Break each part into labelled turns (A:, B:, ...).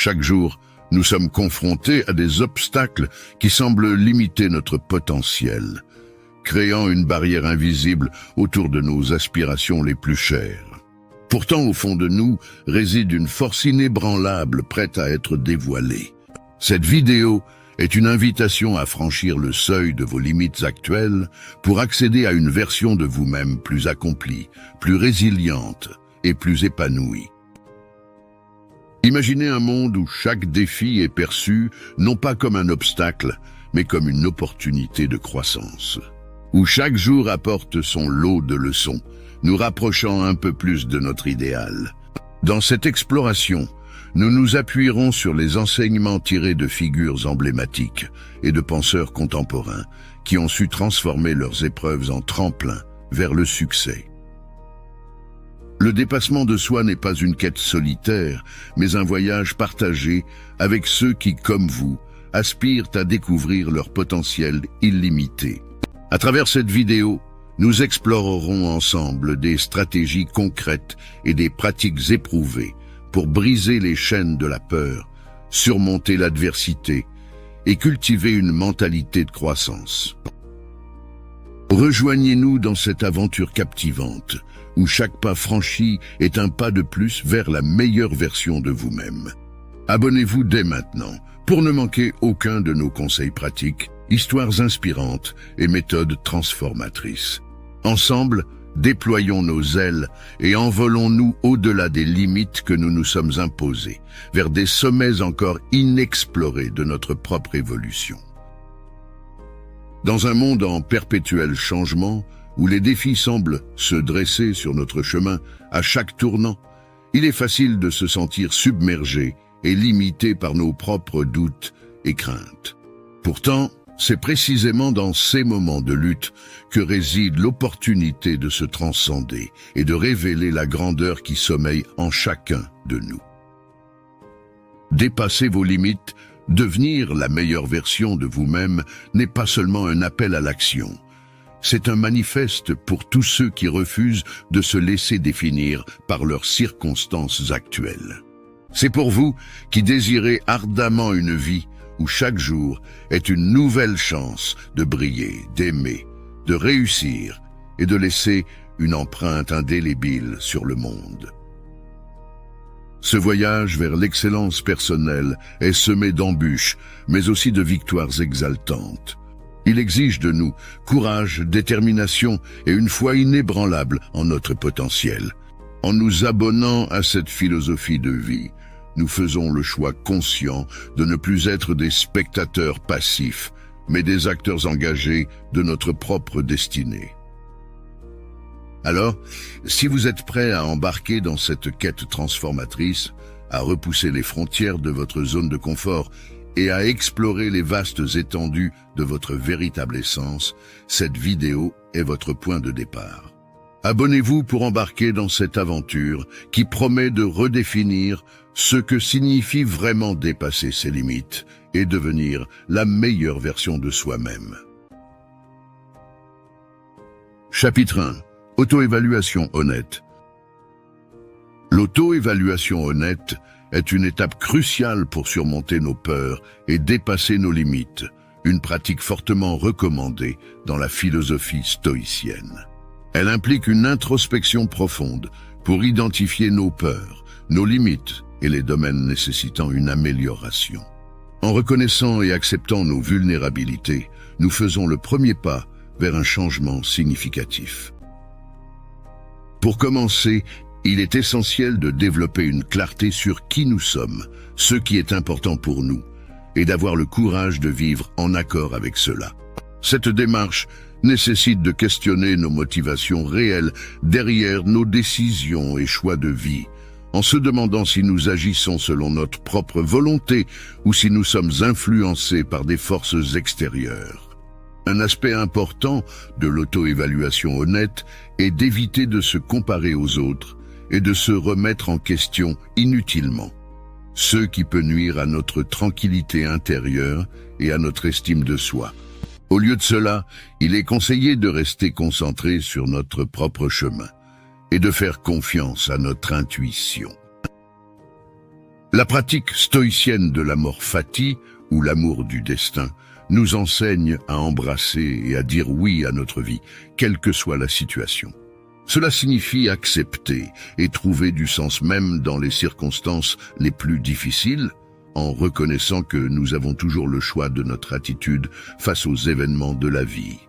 A: Chaque jour, nous sommes confrontés à des obstacles qui semblent limiter notre potentiel, créant une barrière invisible autour de nos aspirations les plus chères. Pourtant, au fond de nous, réside une force inébranlable prête à être dévoilée. Cette vidéo est une invitation à franchir le seuil de vos limites actuelles pour accéder à une version de vous-même plus accomplie, plus résiliente et plus épanouie. Imaginez un monde où chaque défi est perçu non pas comme un obstacle, mais comme une opportunité de croissance. Où chaque jour apporte son lot de leçons, nous rapprochant un peu plus de notre idéal. Dans cette exploration, nous nous appuierons sur les enseignements tirés de figures emblématiques et de penseurs contemporains qui ont su transformer leurs épreuves en tremplin vers le succès. Le dépassement de soi n'est pas une quête solitaire, mais un voyage partagé avec ceux qui, comme vous, aspirent à découvrir leur potentiel illimité. À travers cette vidéo, nous explorerons ensemble des stratégies concrètes et des pratiques éprouvées pour briser les chaînes de la peur, surmonter l'adversité et cultiver une mentalité de croissance. Rejoignez-nous dans cette aventure captivante, où chaque pas franchi est un pas de plus vers la meilleure version de vous-même. Abonnez-vous dès maintenant pour ne manquer aucun de nos conseils pratiques, histoires inspirantes et méthodes transformatrices. Ensemble, déployons nos ailes et envolons-nous au-delà des limites que nous nous sommes imposées, vers des sommets encore inexplorés de notre propre évolution. Dans un monde en perpétuel changement, où les défis semblent se dresser sur notre chemin à chaque tournant, il est facile de se sentir submergé et limité par nos propres doutes et craintes. Pourtant, c'est précisément dans ces moments de lutte que réside l'opportunité de se transcender et de révéler la grandeur qui sommeille en chacun de nous. Dépasser vos limites, devenir la meilleure version de vous-même n'est pas seulement un appel à l'action. C'est un manifeste pour tous ceux qui refusent de se laisser définir par leurs circonstances actuelles. C'est pour vous qui désirez ardemment une vie où chaque jour est une nouvelle chance de briller, d'aimer, de réussir et de laisser une empreinte indélébile sur le monde. Ce voyage vers l'excellence personnelle est semé d'embûches, mais aussi de victoires exaltantes. Il exige de nous courage, détermination et une foi inébranlable en notre potentiel. En nous abonnant à cette philosophie de vie, nous faisons le choix conscient de ne plus être des spectateurs passifs, mais des acteurs engagés de notre propre destinée. Alors, si vous êtes prêt à embarquer dans cette quête transformatrice, à repousser les frontières de votre zone de confort et à explorer les vastes étendues de votre véritable essence, cette vidéo est votre point de départ. Abonnez-vous pour embarquer dans cette aventure qui promet de redéfinir ce que signifie vraiment dépasser ses limites et devenir la meilleure version de soi-même. Chapitre 1. Auto-évaluation honnête. L'auto-évaluation honnête est une étape cruciale pour surmonter nos peurs et dépasser nos limites, une pratique fortement recommandée dans la philosophie stoïcienne. Elle implique une introspection profonde pour identifier nos peurs, nos limites et les domaines nécessitant une amélioration. En reconnaissant et acceptant nos vulnérabilités, nous faisons le premier pas vers un changement significatif. Pour commencer, il est essentiel de développer une clarté sur qui nous sommes, ce qui est important pour nous, et d'avoir le courage de vivre en accord avec cela. Cette démarche nécessite de questionner nos motivations réelles derrière nos décisions et choix de vie, en se demandant si nous agissons selon notre propre volonté ou si nous sommes influencés par des forces extérieures. Un aspect important de l'auto-évaluation honnête est d'éviter de se comparer aux autres et de se remettre en question inutilement, ce qui peut nuire à notre tranquillité intérieure et à notre estime de soi. Au lieu de cela, il est conseillé de rester concentré sur notre propre chemin et de faire confiance à notre intuition. La pratique stoïcienne de l'amor fati, ou l'amour du destin, nous enseigne à embrasser et à dire oui à notre vie, quelle que soit la situation. Cela signifie accepter et trouver du sens même dans les circonstances les plus difficiles, en reconnaissant que nous avons toujours le choix de notre attitude face aux événements de la vie.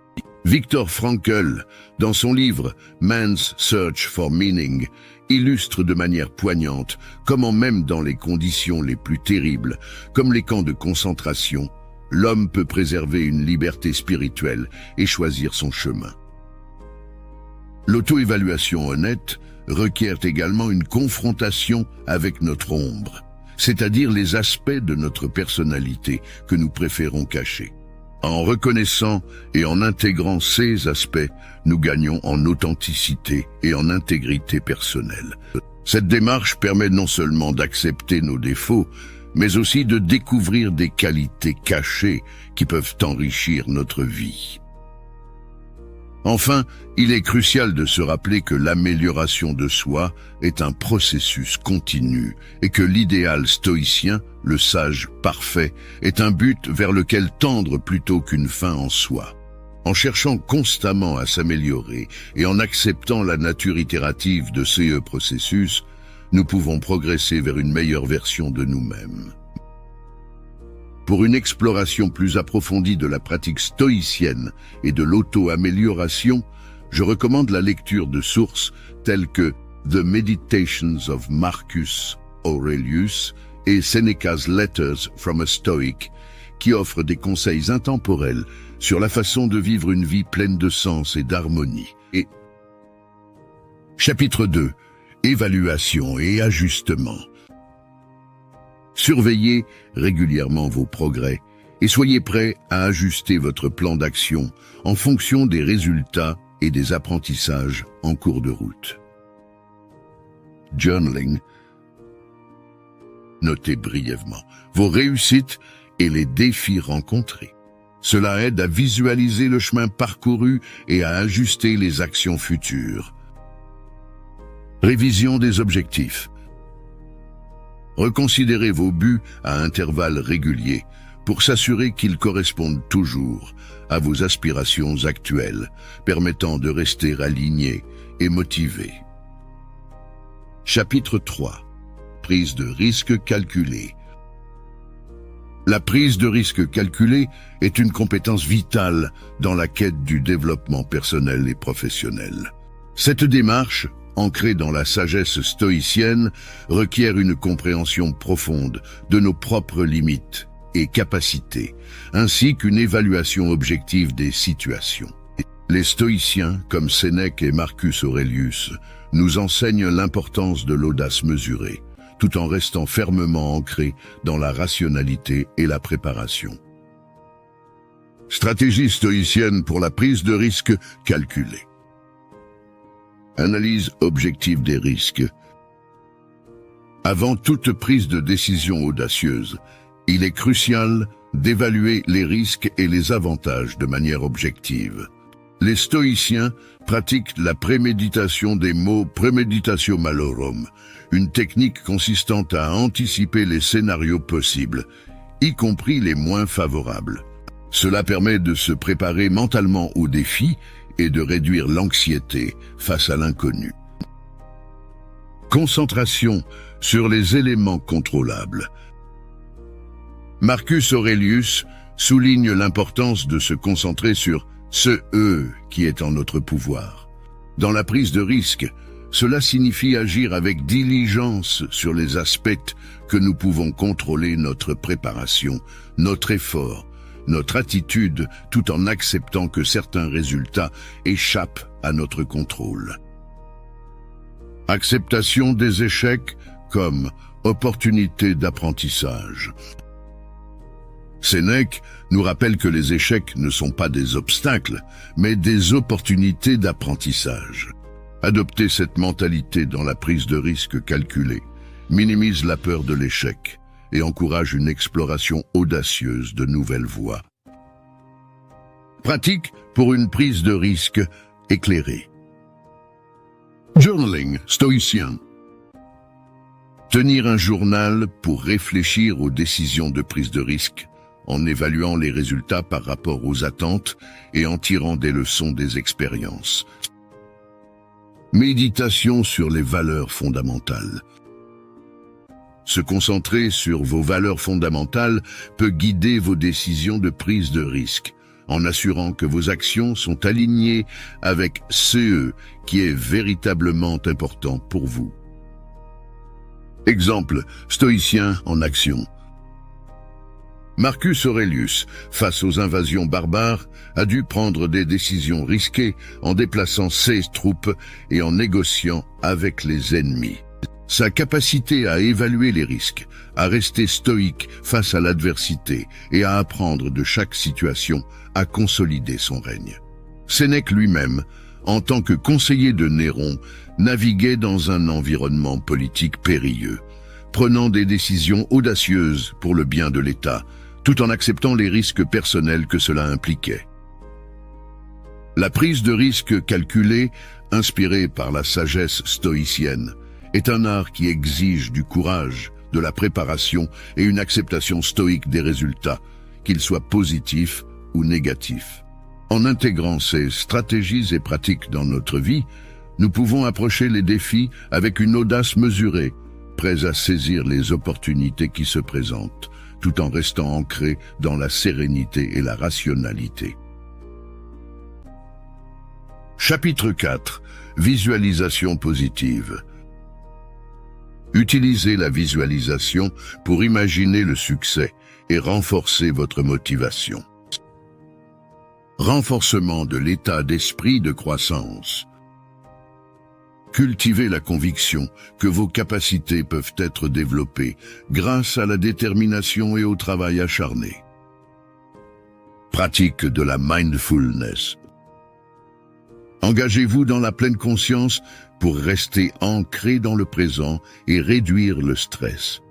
A: Viktor Frankl, dans son livre « Man's Search for Meaning », illustre de manière poignante comment même dans les conditions les plus terribles, comme les camps de concentration, l'homme peut préserver une liberté spirituelle et choisir son chemin. L'auto-évaluation honnête requiert également une confrontation avec notre ombre, c'est-à-dire les aspects de notre personnalité que nous préférons cacher. En reconnaissant et en intégrant ces aspects, nous gagnons en authenticité et en intégrité personnelle. Cette démarche permet non seulement d'accepter nos défauts, mais aussi de découvrir des qualités cachées qui peuvent enrichir notre vie. Enfin, il est crucial de se rappeler que l'amélioration de soi est un processus continu et que l'idéal stoïcien, le sage parfait, est un but vers lequel tendre plutôt qu'une fin en soi. En cherchant constamment à s'améliorer et en acceptant la nature itérative de ces processus, nous pouvons progresser vers une meilleure version de nous-mêmes. Pour une exploration plus approfondie de la pratique stoïcienne et de l'auto-amélioration, je recommande la lecture de sources telles que The Meditations of Marcus Aurelius et Seneca's Letters from a Stoic, qui offrent des conseils intemporels sur la façon de vivre une vie pleine de sens et d'harmonie. Chapitre 2. Évaluation et ajustement. Surveillez régulièrement vos progrès et soyez prêts à ajuster votre plan d'action en fonction des résultats et des apprentissages en cours de route. Journaling. Notez brièvement vos réussites et les défis rencontrés. Cela aide à visualiser le chemin parcouru et à ajuster les actions futures. Révision des objectifs. Reconsidérez vos buts à intervalles réguliers pour s'assurer qu'ils correspondent toujours à vos aspirations actuelles, permettant de rester aligné et motivé. Chapitre 3. Prise de risque calculée. La prise de risque calculée est une compétence vitale dans la quête du développement personnel et professionnel. Cette démarche, ancrée dans la sagesse stoïcienne, requiert une compréhension profonde de nos propres limites et capacités, ainsi qu'une évaluation objective des situations. Les stoïciens, comme Sénèque et Marcus Aurelius, nous enseignent l'importance de l'audace mesurée, tout en restant fermement ancrés dans la rationalité et la préparation. Stratégie stoïcienne pour la prise de risque calculée. Analyse objective des risques. Avant toute prise de décision audacieuse, il est crucial d'évaluer les risques et les avantages de manière objective. Les stoïciens pratiquent la préméditation des mots premeditatio malorum, une technique consistant à anticiper les scénarios possibles, y compris les moins favorables. Cela permet de se préparer mentalement aux défis et de réduire l'anxiété face à l'inconnu. Concentration sur les éléments contrôlables. Marcus Aurelius souligne l'importance de se concentrer sur ce « qui est en notre pouvoir ». Dans la prise de risque, cela signifie agir avec diligence sur les aspects que nous pouvons contrôler: notre préparation, notre effort, notre attitude, tout en acceptant que certains résultats échappent à notre contrôle. Acceptation des échecs comme opportunité d'apprentissage. Sénèque nous rappelle que les échecs ne sont pas des obstacles, mais des opportunités d'apprentissage. Adopter cette mentalité dans la prise de risque calculée minimise la peur de l'échec et encourage une exploration audacieuse de nouvelles voies. Pratique pour une prise de risque éclairée. Journaling stoïcien. Tenir un journal pour réfléchir aux décisions de prise de risque, en évaluant les résultats par rapport aux attentes et en tirant des leçons des expériences. Méditation sur les valeurs fondamentales. Se concentrer sur vos valeurs fondamentales peut guider vos décisions de prise de risque, en assurant que vos actions sont alignées avec ce qui est véritablement important pour vous. Exemple, stoïcien en action. Marcus Aurelius, face aux invasions barbares, a dû prendre des décisions risquées en déplaçant ses troupes et en négociant avec les ennemis. Sa capacité à évaluer les risques, à rester stoïque face à l'adversité et à apprendre de chaque situation a consolidé son règne. Sénèque lui-même, en tant que conseiller de Néron, naviguait dans un environnement politique périlleux, prenant des décisions audacieuses pour le bien de l'État, tout en acceptant les risques personnels que cela impliquait. La prise de risque calculée, inspirée par la sagesse stoïcienne, est un art qui exige du courage, de la préparation et une acceptation stoïque des résultats, qu'ils soient positifs ou négatifs. En intégrant ces stratégies et pratiques dans notre vie, nous pouvons approcher les défis avec une audace mesurée, prêts à saisir les opportunités qui se présentent, tout en restant ancrés dans la sérénité et la rationalité. Chapitre 4. Visualisation positive. Utilisez la visualisation pour imaginer le succès et renforcer votre motivation. Renforcement de l'état d'esprit de croissance. Cultivez la conviction que vos capacités peuvent être développées grâce à la détermination et au travail acharné. Pratique de la mindfulness. Engagez-vous dans la pleine conscience pour rester ancré dans le présent et réduire le stress.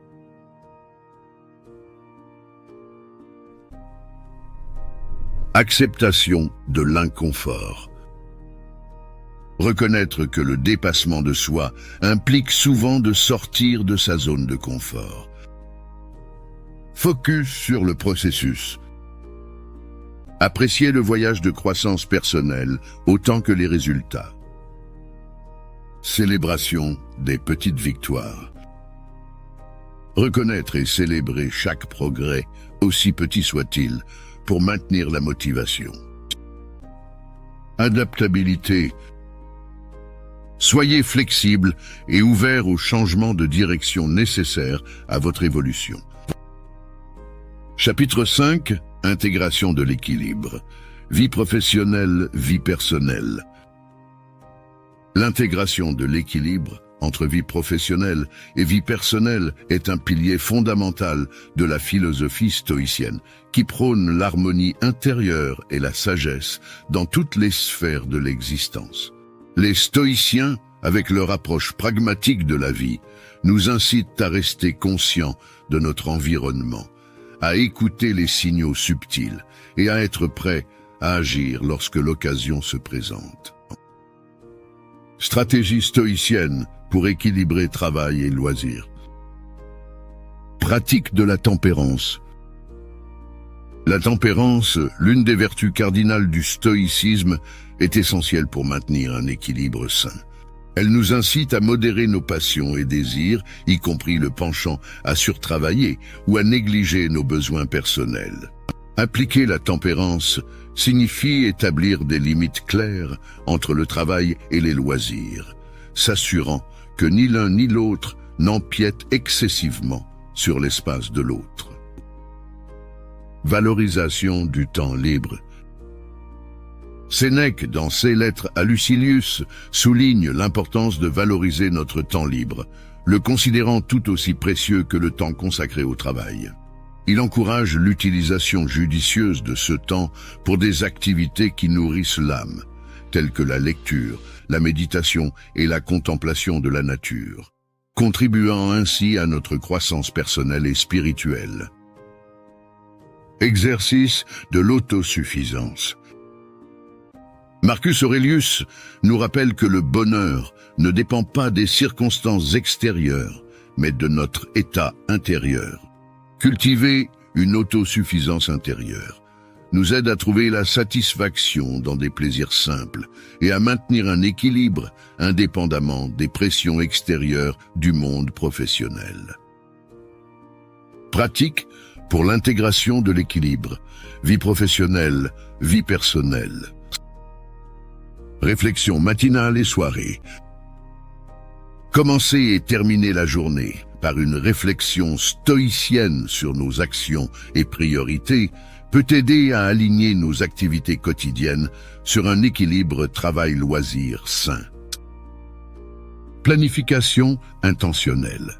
A: Acceptation de l'inconfort. Reconnaître que le dépassement de soi implique souvent de sortir de sa zone de confort. Focus sur le processus. Appréciez le voyage de croissance personnelle autant que les résultats. Célébration des petites victoires. Reconnaître et célébrer chaque progrès, aussi petit soit-il, pour maintenir la motivation. Adaptabilité. Soyez flexible et ouvert aux changements de direction nécessaires à votre évolution. Chapitre 5. Intégration de l'équilibre. Vie professionnelle, vie personnelle. L'intégration de l'équilibre entre vie professionnelle et vie personnelle est un pilier fondamental de la philosophie stoïcienne, qui prône l'harmonie intérieure et la sagesse dans toutes les sphères de l'existence. Les stoïciens, avec leur approche pragmatique de la vie, nous incitent à rester conscients de notre environnement, à écouter les signaux subtils et à être prêts à agir lorsque l'occasion se présente. Stratégie stoïcienne pour équilibrer travail et loisirs. Pratique de la tempérance. La tempérance, l'une des vertus cardinales du stoïcisme, est essentielle pour maintenir un équilibre sain. Elle nous incite à modérer nos passions et désirs, y compris le penchant à surtravailler ou à négliger nos besoins personnels. Appliquer la tempérance signifie établir des limites claires entre le travail et les loisirs, s'assurant que ni l'un ni l'autre n'empiètent excessivement sur l'espace de l'autre. Valorisation du temps libre. Sénèque, dans ses lettres à Lucilius, souligne l'importance de valoriser notre temps libre, le considérant tout aussi précieux que le temps consacré au travail. Il encourage l'utilisation judicieuse de ce temps pour des activités qui nourrissent l'âme, telles que la lecture, la méditation et la contemplation de la nature, contribuant ainsi à notre croissance personnelle et spirituelle. Exercice de l'autosuffisance. Marcus Aurelius nous rappelle que le bonheur ne dépend pas des circonstances extérieures, mais de notre état intérieur. Cultiver une autosuffisance intérieure nous aide à trouver la satisfaction dans des plaisirs simples et à maintenir un équilibre indépendamment des pressions extérieures du monde professionnel. Pratique pour l'intégration de l'équilibre, vie professionnelle, vie personnelle. Réflexion matinale et soirée. Commencer et terminer la journée par une réflexion stoïcienne sur nos actions et priorités peut aider à aligner nos activités quotidiennes sur un équilibre travail-loisir sain. Planification intentionnelle.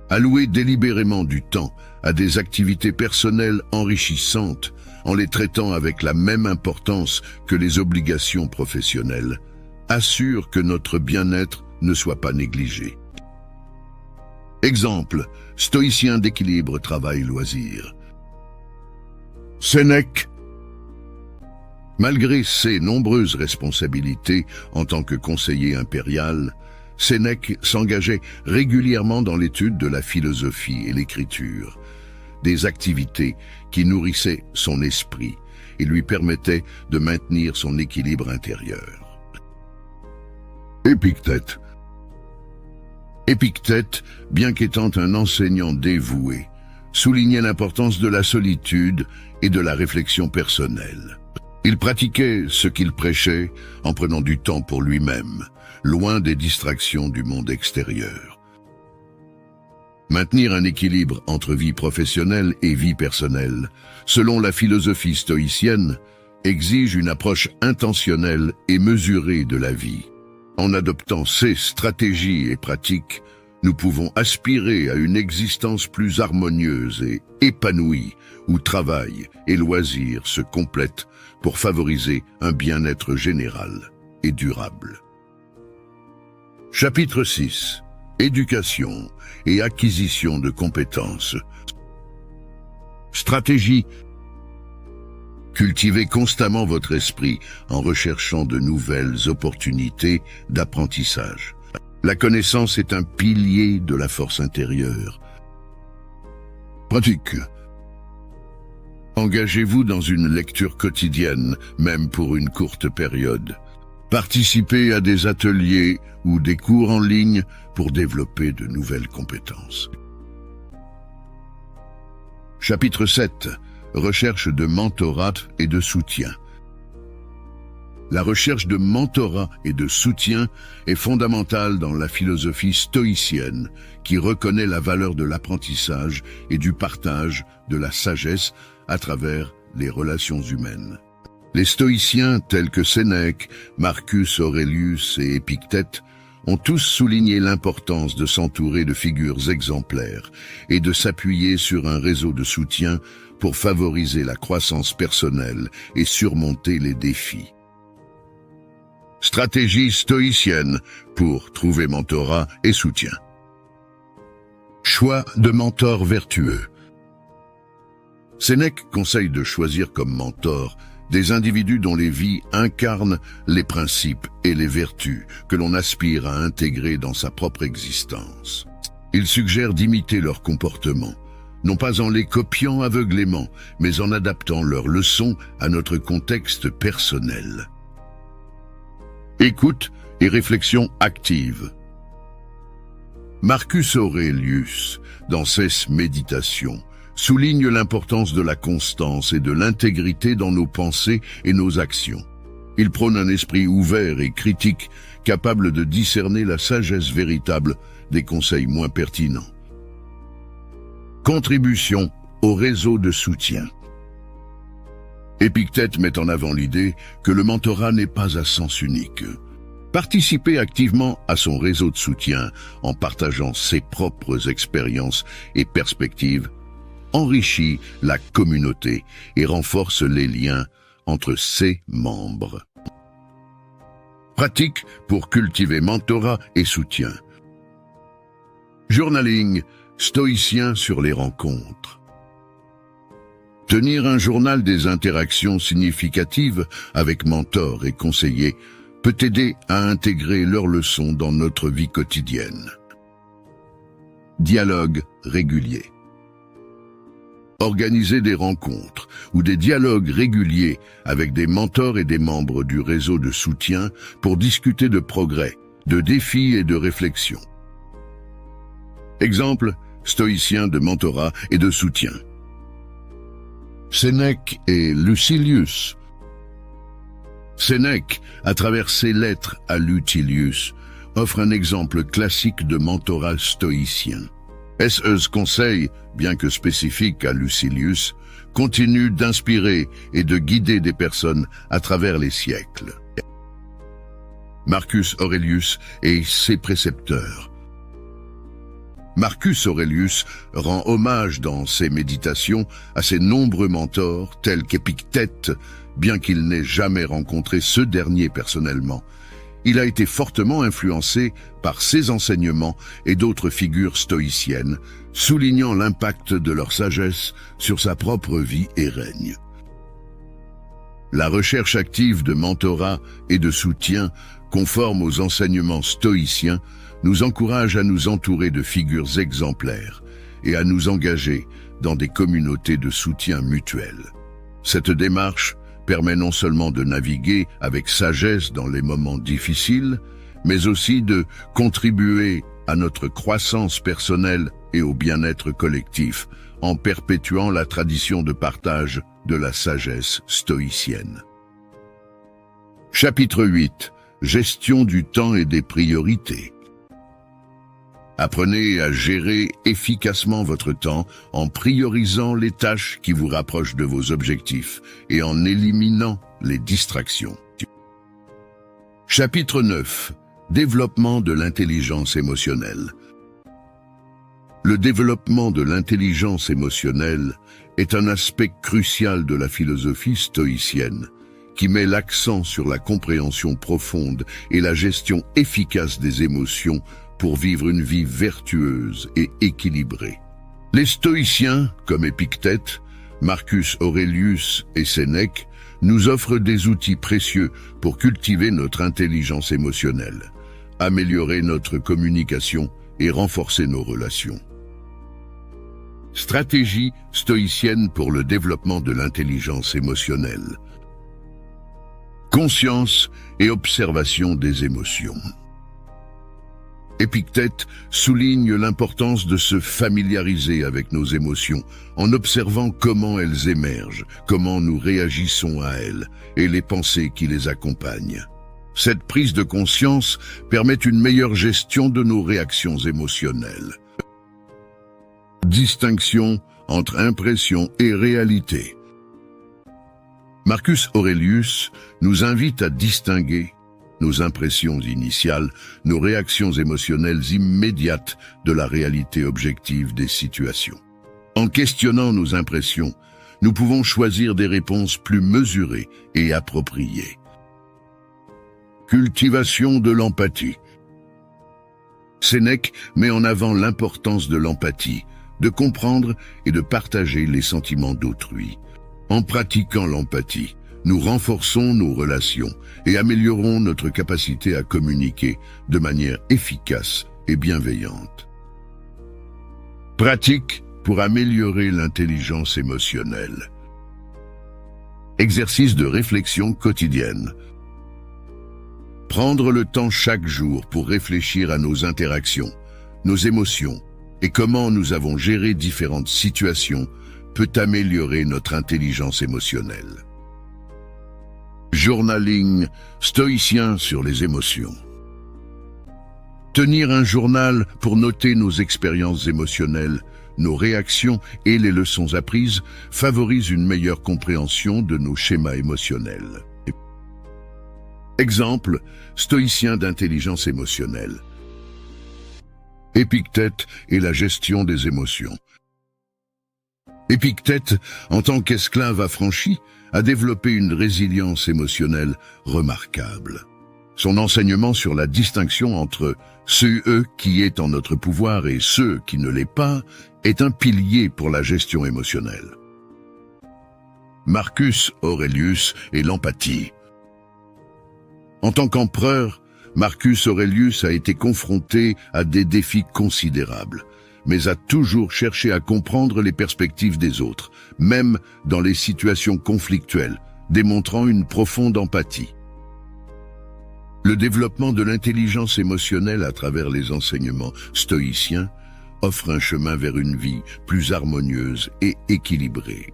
A: Allouer délibérément du temps à des activités personnelles enrichissantes en les traitant avec la même importance que les obligations professionnelles assure que notre bien-être ne soit pas négligé. Exemple, stoïcien d'équilibre travail-loisir. Sénèque. Malgré ses nombreuses responsabilités en tant que conseiller impérial, Sénèque s'engageait régulièrement dans l'étude de la philosophie et l'écriture, des activités qui nourrissaient son esprit et lui permettaient de maintenir son équilibre intérieur. Épictète. Épictète, bien qu'étant un enseignant dévoué, soulignait l'importance de la solitude et de la réflexion personnelle. Il pratiquait ce qu'il prêchait en prenant du temps pour lui-même, loin des distractions du monde extérieur. Maintenir un équilibre entre vie professionnelle et vie personnelle, selon la philosophie stoïcienne, exige une approche intentionnelle et mesurée de la vie. En adoptant ces stratégies et pratiques, nous pouvons aspirer à une existence plus harmonieuse et épanouie, où travail et loisirs se complètent pour favoriser un bien-être général et durable. Chapitre 6. Éducation et acquisition de compétences. Stratégie. Cultivez constamment votre esprit en recherchant de nouvelles opportunités d'apprentissage. La connaissance est un pilier de la force intérieure. Pratique. Engagez-vous dans une lecture quotidienne, même pour une courte période. Participez à des ateliers ou des cours en ligne pour développer de nouvelles compétences. Chapitre 7. Recherche de mentorat et de soutien. La recherche de mentorat et de soutien est fondamentale dans la philosophie stoïcienne qui reconnaît la valeur de l'apprentissage et du partage de la sagesse à travers les relations humaines. Les stoïciens tels que Sénèque, Marcus Aurelius et Épictète ont tous souligné l'importance de s'entourer de figures exemplaires et de s'appuyer sur un réseau de soutien pour favoriser la croissance personnelle et surmonter les défis. Stratégie stoïcienne pour trouver mentorat et soutien. Choix de mentors vertueux. Sénèque conseille de choisir comme mentor des individus dont les vies incarnent les principes et les vertus que l'on aspire à intégrer dans sa propre existence. Il suggère d'imiter leur comportement, non pas en les copiant aveuglément, mais en adaptant leurs leçons à notre contexte personnel. Écoute et réflexion active. Marcus Aurelius, dans ses Méditations, souligne l'importance de la constance et de l'intégrité dans nos pensées et nos actions. Il prône un esprit ouvert et critique, capable de discerner la sagesse véritable des conseils moins pertinents. Contribution au réseau de soutien. Épictète met en avant l'idée que le mentorat n'est pas à sens unique. Participer activement à son réseau de soutien en partageant ses propres expériences et perspectives enrichit la communauté et renforce les liens entre ses membres. Pratique pour cultiver mentorat et soutien. Journaling stoïcien sur les rencontres. Tenir un journal des interactions significatives avec mentors et conseillers peut aider à intégrer leurs leçons dans notre vie quotidienne. Dialogue régulier. Organiser des rencontres ou des dialogues réguliers avec des mentors et des membres du réseau de soutien pour discuter de progrès, de défis et de réflexions. Exemple, stoïcien de mentorat et de soutien. Sénèque et Lucilius. Sénèque, à travers ses lettres à Lucilius, offre un exemple classique de mentorat stoïcien. Ce conseil, bien que spécifique à Lucilius, continue d'inspirer et de guider des personnes à travers les siècles. Marcus Aurelius et ses précepteurs. Marcus Aurelius rend hommage dans ses méditations à ses nombreux mentors tels qu'Épictète, bien qu'il n'ait jamais rencontré ce dernier personnellement. Il a été fortement influencé par ses enseignements et d'autres figures stoïciennes, soulignant l'impact de leur sagesse sur sa propre vie et règne. La recherche active de mentorat et de soutien, conforme aux enseignements stoïciens, nous encourage à nous entourer de figures exemplaires et à nous engager dans des communautés de soutien mutuel. Cette démarche permet non seulement de naviguer avec sagesse dans les moments difficiles, mais aussi de contribuer à notre croissance personnelle et au bien-être collectif, en perpétuant la tradition de partage de la sagesse stoïcienne. Chapitre 8. Gestion du temps et des priorités. Apprenez à gérer efficacement votre temps en priorisant les tâches qui vous rapprochent de vos objectifs et en éliminant les distractions. Chapitre 9. Développement de l'intelligence émotionnelle. Le développement de l'intelligence émotionnelle est un aspect crucial de la philosophie stoïcienne, qui met l'accent sur la compréhension profonde et la gestion efficace des émotions pour vivre une vie vertueuse et équilibrée. Les stoïciens, comme Épictète, Marcus Aurelius et Sénèque, nous offrent des outils précieux pour cultiver notre intelligence émotionnelle, améliorer notre communication et renforcer nos relations. Stratégie stoïcienne pour le développement de l'intelligence émotionnelle. Conscience et observation des émotions. Épictète souligne l'importance de se familiariser avec nos émotions en observant comment elles émergent, comment nous réagissons à elles et les pensées qui les accompagnent. Cette prise de conscience permet une meilleure gestion de nos réactions émotionnelles. Distinction entre impression et réalité. Marcus Aurelius nous invite à distinguer nos impressions initiales, nos réactions émotionnelles immédiates de la réalité objective des situations. En questionnant nos impressions, nous pouvons choisir des réponses plus mesurées et appropriées. Cultivation de l'empathie. Sénèque met en avant l'importance de l'empathie, de comprendre et de partager les sentiments d'autrui. En pratiquant l'empathie, nous renforçons nos relations et améliorons notre capacité à communiquer de manière efficace et bienveillante. Pratique pour améliorer l'intelligence émotionnelle. Exercice de réflexion quotidienne. Prendre le temps chaque jour pour réfléchir à nos interactions, nos émotions et comment nous avons géré différentes situations peut améliorer notre intelligence émotionnelle. Journaling stoïcien sur les émotions. Tenir un journal pour noter nos expériences émotionnelles, nos réactions et les leçons apprises favorise une meilleure compréhension de nos schémas émotionnels. Exemple, stoïcien d'intelligence émotionnelle. Épictète et la gestion des émotions. Épictète, en tant qu'esclave affranchi, a développé une résilience émotionnelle remarquable. Son enseignement sur la distinction entre ceux qui est en notre pouvoir et ceux qui ne l'est pas est un pilier pour la gestion émotionnelle. Marcus Aurelius et l'empathie. En tant qu'empereur, Marcus Aurelius a été confronté à des défis considérables, mais à toujours chercher à comprendre les perspectives des autres, même dans les situations conflictuelles, démontrant une profonde empathie. Le développement de l'intelligence émotionnelle à travers les enseignements stoïciens offre un chemin vers une vie plus harmonieuse et équilibrée.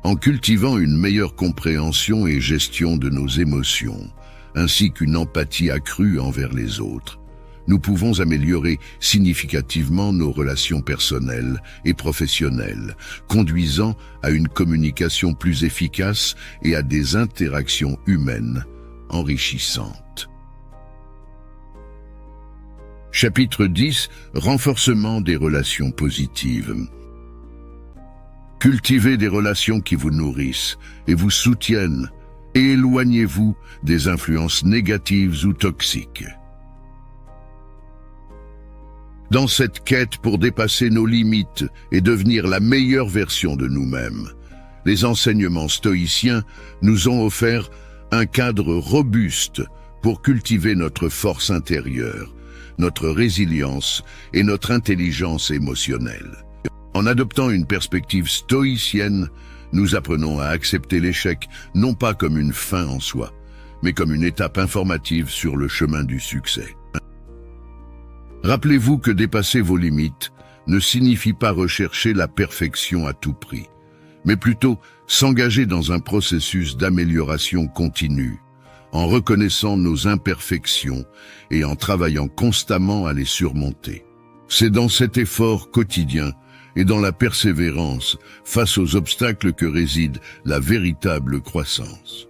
A: En cultivant une meilleure compréhension et gestion de nos émotions, ainsi qu'une empathie accrue envers les autres, nous pouvons améliorer significativement nos relations personnelles et professionnelles, conduisant à une communication plus efficace et à des interactions humaines enrichissantes. Chapitre 10. Renforcement des relations positives. Cultivez des relations qui vous nourrissent et vous soutiennent, et éloignez-vous des influences négatives ou toxiques. Dans cette quête pour dépasser nos limites et devenir la meilleure version de nous-mêmes, les enseignements stoïciens nous ont offert un cadre robuste pour cultiver notre force intérieure, notre résilience et notre intelligence émotionnelle. En adoptant une perspective stoïcienne, nous apprenons à accepter l'échec non pas comme une fin en soi, mais comme une étape informative sur le chemin du succès. Rappelez-vous que dépasser vos limites ne signifie pas rechercher la perfection à tout prix, mais plutôt s'engager dans un processus d'amélioration continue, en reconnaissant nos imperfections et en travaillant constamment à les surmonter. C'est dans cet effort quotidien et dans la persévérance face aux obstacles que réside la véritable croissance.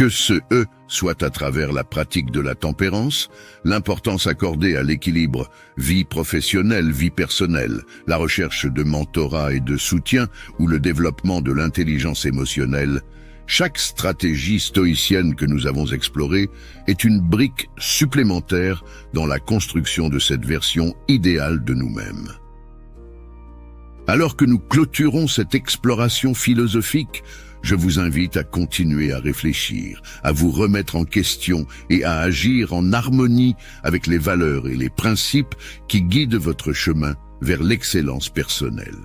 A: Que ce « soit à travers la pratique de la tempérance, l'importance accordée à l'équilibre vie professionnelle, vie personnelle, la recherche de mentorat et de soutien ou le développement de l'intelligence émotionnelle, chaque stratégie stoïcienne que nous avons explorée est une brique supplémentaire dans la construction de cette version idéale de nous-mêmes. Alors que nous clôturons cette exploration philosophique, je vous invite à continuer à réfléchir, à vous remettre en question et à agir en harmonie avec les valeurs et les principes qui guident votre chemin vers l'excellence personnelle.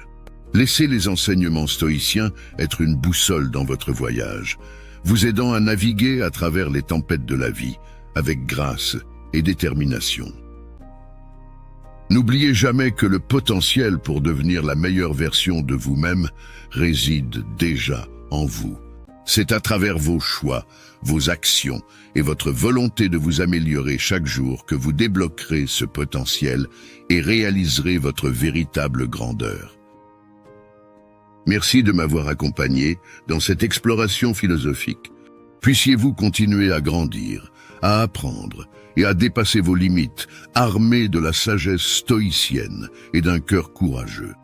A: Laissez les enseignements stoïciens être une boussole dans votre voyage, vous aidant à naviguer à travers les tempêtes de la vie avec grâce et détermination. N'oubliez jamais que le potentiel pour devenir la meilleure version de vous-même réside déjà en vous. C'est à travers vos choix, vos actions et votre volonté de vous améliorer chaque jour que vous débloquerez ce potentiel et réaliserez votre véritable grandeur. Merci de m'avoir accompagné dans cette exploration philosophique. Puissiez-vous continuer à grandir, à apprendre et à dépasser vos limites, armés de la sagesse stoïcienne et d'un cœur courageux.